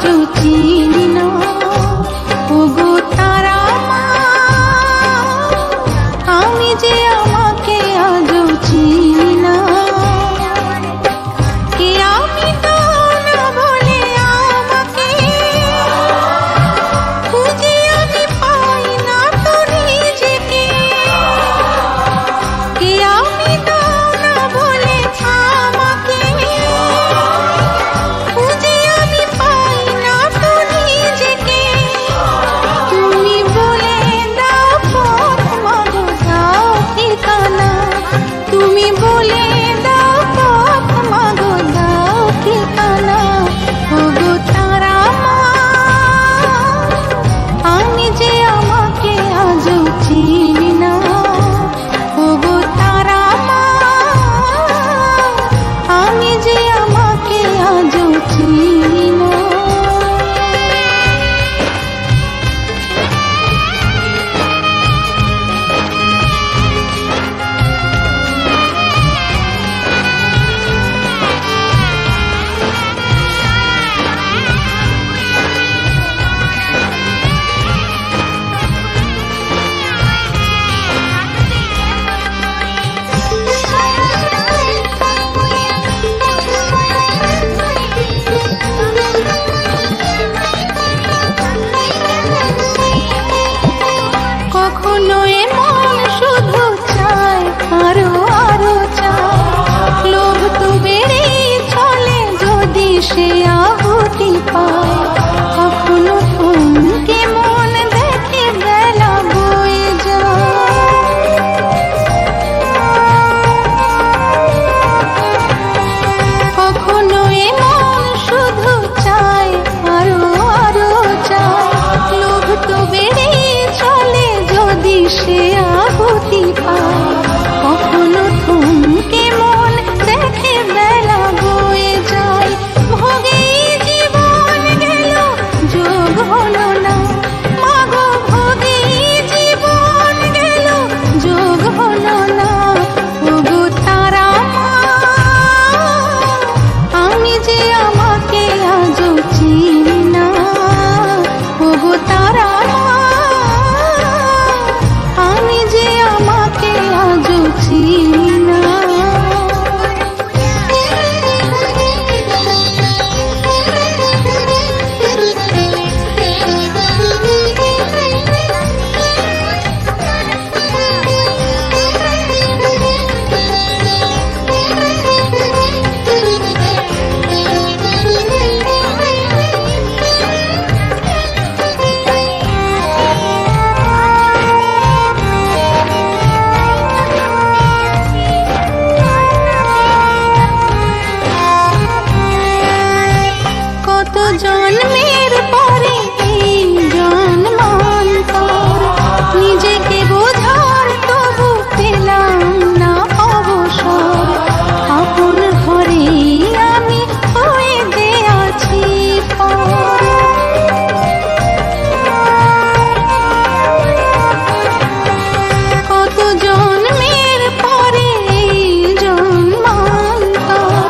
আজও চিনি না। ওগো তারা মা, আমি যে আমাকে আজও চিনি না। কে আমি তো না বলে আমাকে খুঁজে আমি পাই না তো নিজেকে। কে আমি তো না বলে আমাকে খুঁজে আমি পাই না তো নিজেকে। তুমি বলে দাও পথ মাগো দাও ঠিকানা। তুমি বলে দাও পথ মাগো দাও ঠিকানা। ওগো তারা মা, আমি যে আমাকে আজও চিনি না। ওগো তারা মা, আমি যে আমাকে আজও চিনি না। কখনো এমন শুধু চায় আরো আরো চায়। লোভ তো বেড়েই চলে যদি সে আহুতি পায়। কখনো থমকে মন দেখে বেলা বয়ে যায়। কখনো এমন শুধু চায় আরো আরো চায়। লোভ তো বেড়েই চলে যদি সে আহুতি পায়। কখনো থমকে মন দেখে বেলা বয়ে যায়। ভোগেই জীবন গেল যোগ হলো না মাগো। ভোগেই জীবন গেল যোগ হলো না। ওগো তারা মা, আমি যে আমাকে আজও চিনি না। ওগো তারা মা, আমি যে আমাকে আজও চিনি না। কত জন্মের পরে এই জন্মান্তর নিজেকে বোঝার তবু পেলাম না অবসর। আপন ঘরে আমি হয়ে গেছি পর। কত জন্মের পরে এই জন্মান্তর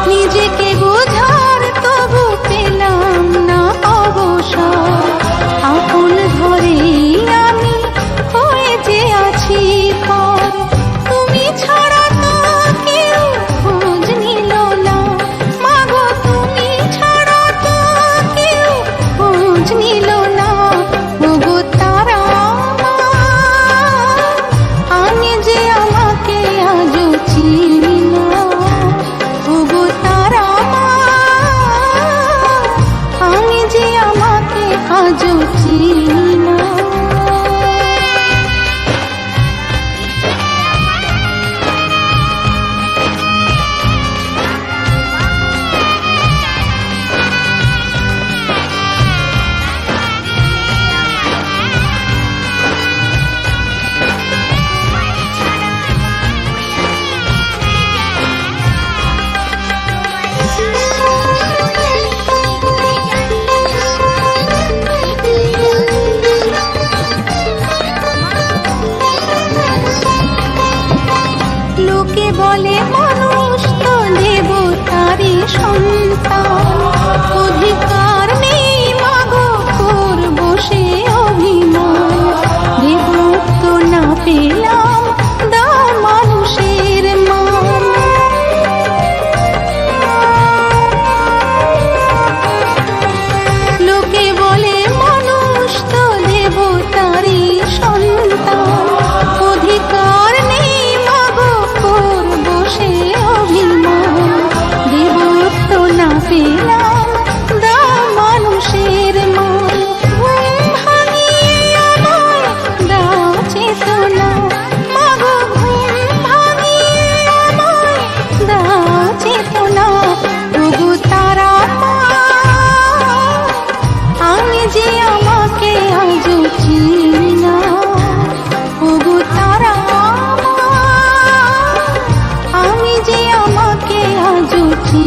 নিজেকে বোঝার তবু পেলাম না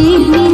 দিনে